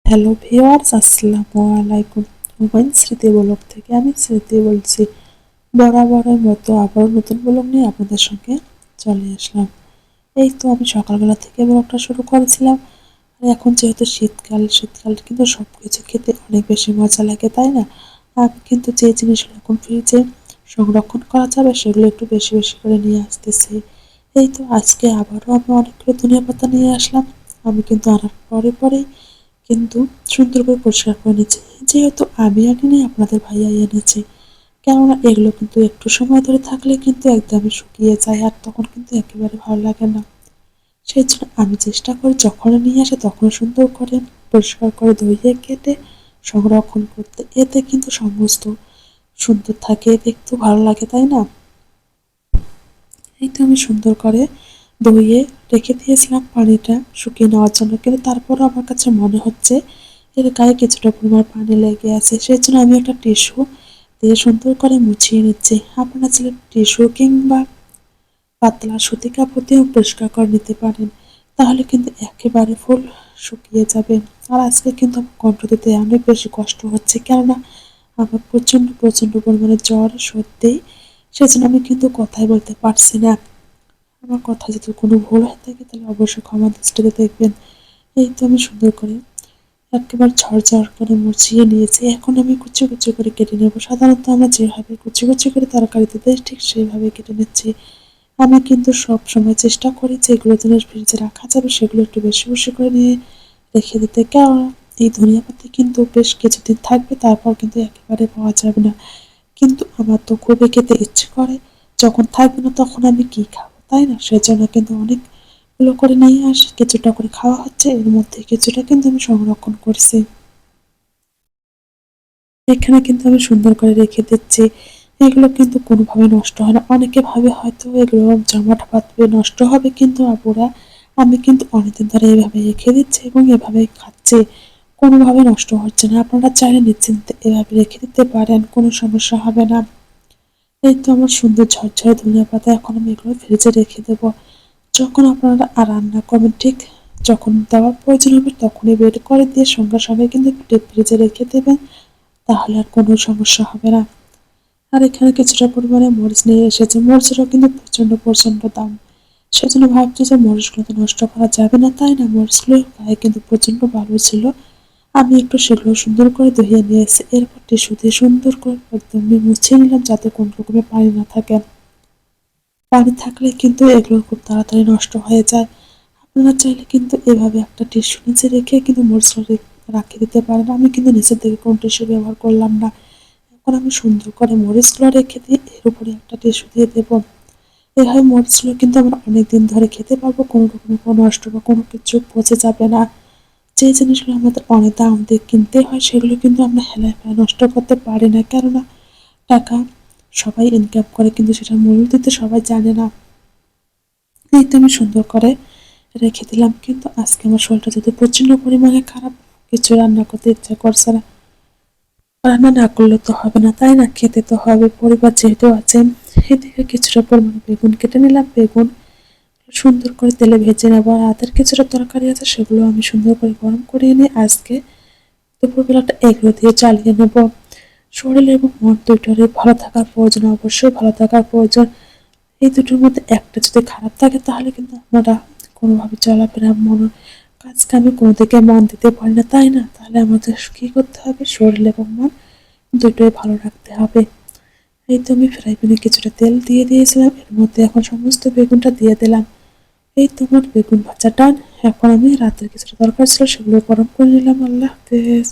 Hello viewers, আসসালামু আলাইকুম। হুমায়ুন স্মৃতি ব্লগ থেকে আমি স্মৃতি বলছি। বরাবরের মতো আবারও নতুন ব্লগ নিয়ে আপনাদের সঙ্গে চলে আসলাম। এই তো আমি সকালবেলা থেকে ব্লগটা শুরু করেছিলাম। আর এখন যেহেতু শীতকাল কিন্তু সবকিছু খেতে অনেক বেশি মজা লাগে, তাই না? আমি কিন্তু যে জিনিসগুলো এখন ফ্রিজে সংরক্ষণ করা যাবে সেগুলো একটু বেশি বেশি করে নিয়ে আসতেছি। এই তো আজকে আবারও আমি অনেকগুলো ধনিয়া পাতা নিয়ে আসলাম। আমি কিন্তু আনার পরেই কিন্তু সুন্দর করে পরিষ্কার করে নিচ্ছি। যেহেতু আমি আনিনি, আপনাদের ভাইয়াই এনেছে। কেননা এগুলো কিন্তু একটু সময় ধরে থাকলে কিন্তু একদমই শুকিয়ে যায়, আর তখন কিন্তু একেবারে ভালো লাগে না। সেজন্য আমি চেষ্টা করি যখনই নিয়ে আসে তখন সুন্দর করে পরিষ্কার করে ধুয়ে কেটে সংরক্ষণ করতে। এতে কিন্তু সমস্ত সুন্দর থাকে, দেখতেও ভালো লাগে, তাই না? এই তো আমি সুন্দর করে ধুয়ে রেখে দিয়েছিলাম পানিটা শুকিয়ে নেওয়ার জন্য, কিন্তু তারপরও আমার কাছে মনে হচ্ছে এর গায়ে কিছুটা পরিমাণ পানি লেগে আছে। সেজন্য আমি একটা টিস্যু দিয়ে সুন্দর করে মুছিয়ে নিচ্ছি। আপনারা চাইলে টিস্যু কিংবা পাতলা সুতি কাপড় দিয়েও পরিষ্কার করে নিতে পারেন। তাহলে কিন্তু একেবারে ফুল শুকিয়ে যাবে। আর আজকে কিন্তু আমার কণ্ঠ দিতে অনেক বেশি কষ্ট হচ্ছে, কেননা আমার প্রচন্ড পরিমাণে জ্বর, সর্দি। সেজন্য আমি কিন্তু কথাই বলতে পারছি না। আমার কথা যদি কোনো ভুল হয়ে থাকে তাহলে অবশ্যই ক্ষমা দৃষ্টিতে দেখবেন। এই তো আমি সুন্দর করে একেবারে ঝরঝর করে মুছিয়ে নিয়েছি। এখন আমি কুচি করে কেটে নেব। সাধারণত আমরা যেভাবে কুচি করে তরকারিতে দেই ঠিক সেইভাবে কেটে নিচ্ছি। আমি কিন্তু সবসময় চেষ্টা করি যেগুলো জিনিস ফ্রিজে রাখা যাবে সেগুলো একটু বেশি করে নিয়ে রেখে দিতে। কেননা এই ধনিয়া পাতা কিন্তু বেশ কিছুদিন থাকবে, তারপর কিন্তু একেবারে পাওয়া যাবে না। কিন্তু আমার তো খুবই খেতে ইচ্ছে করে। যখন থাকবে না তখন আমি কি খাবো, তাই না? সেজন্য কিন্তু অনেকগুলো করে নিয়ে আসি। কিছুটা করে খাওয়া হচ্ছে, এর মধ্যে কিছুটা কিন্তু আমি সংরক্ষণ করছি। এখানে কিন্তু আমি সুন্দর করে রেখে দিচ্ছি। এগুলো কিন্তু কোনোভাবে নষ্ট হয় না। অনেকে ভাবে হয়তো এগুলো জমাট বাঁধবে, নষ্ট হবে, কিন্তু আপুরা আমি কিন্তু অনেকদিন ধরে এভাবে রেখে দিচ্ছি এবং এভাবেই খাচ্ছি। কোনোভাবে নষ্ট হচ্ছে না। আপনারা চাইলে নিশ্চিন্তে এভাবে রেখে দিতে পারেন, কোনো সমস্যা হবে না। এই তো আমার সুন্দর ঝরঝরে ধনিয়া পাতা, এখন আমি এগুলো ফ্রিজে রেখে দেবো। যখন আপনারা রান্না করবেন ঠিক যখন দেওয়ার প্রয়োজন হবে তখনই বের করে দিয়ে সঙ্গে কিন্তু একটু ডিপ ফ্রিজে রেখে দেবেন। তাহলে আর কোনো সমস্যা হবে না। আর এখানে কিছুটা পরিমাণে মরিচ নিয়ে এসেছে। মরিচেরও কিন্তু প্রচন্ড দাম। সেজন্য ভাবছি যে মরিচগুলো তো নষ্ট করা যাবে না, তাই না? মরিচগুলো গায়ে কিন্তু প্রচন্ড ভালো ছিল। আমি একটু সেগুলো সুন্দর করে ধুয়ে নিয়ে এসে এরপর টিস্যু দিয়ে সুন্দর করে একদম মুছিয়ে নিলাম যাতে কোনো রকমের পানি না থাকে। পানি থাকলে কিন্তু এগুলো খুব তাড়াতাড়ি নষ্ট হয়ে যায়। আপনারা চাইলে কিন্তু এভাবে একটা টিস্যু নিচে রেখে কিন্তু মরিচগুলো রাখিয়ে দিতে পারেন। আমি কিন্তু নিচের দিকে কোনো টিস্যু ব্যবহার করলাম না। এখন আমি সুন্দর করে মরিচগুলো রেখে দিয়ে এর উপরে একটা টিস্যু দিয়ে দেবো। এভাবে মরিচগুলো কিন্তু আমরা অনেকদিন ধরে খেতে পারবো। কোনো রকমের কোনো নষ্ট বা কোনো কিছু পচে যাবে না। যে জিনিসগুলো আমাদের অনেক দাম দিয়ে কিনতে হয় সেগুলো কিন্তু আমরা হেলায় ফেলায় নষ্ট করতে পারি না। কেননা টাকা সবাই ইনকাম করে কিন্তু সেটার মূল্য দিতে সবাই জানে না। এই তো আমি সুন্দর করে রেখে দিলাম। কিন্তু আজকে আমার শরীরটা যদি প্রচন্ড পরিমাণে খারাপ, কিছু রান্না করতে ইচ্ছা করছে না। রান্না না করলে তো হবে না, তাই না? খেতে তো হবে, পরিবার যেহেতু আছে। এদিকে কিছুটা পরিমাণে বেগুন কেটে নিলাম। বেগুন সুন্দর করে তেলে ভেজে নেবো। আর রাতের কিছুটা তরকারি আছে সেগুলো আমি সুন্দর করে গরম করে এনে আজকে দুপুরবেলাটা এগুলো দিয়ে চালিয়ে নেব। শরীর এবং মন দুটোরই ভালো থাকার প্রয়োজন, অবশ্যই ভালো থাকার প্রয়োজন। এই দুটোর মধ্যে একটা যদি খারাপ থাকে তাহলে কিন্তু আপনারা কোনোভাবে চলাফেরা, কাজ কামে কোনো দিকে মন দিতে পারি না, তাই না? তাহলে আমাদের কি করতে হবে? শরীর এবং মন দুটোই ভালো রাখতে হবে। এই তো আমি ফ্রাই প্যানে কিছুটা তেল দিয়ে দিয়েছিলাম। এর মধ্যে এখন সমস্ত বেগুনটা দিয়ে দিলাম। এই তো আমার বেগুন ভাজা ডান। এখন আমি রাতের কিছুটা তরকারি ছিল সেগুলো গরম করে নিলাম। আল্লাহ হাফেজ।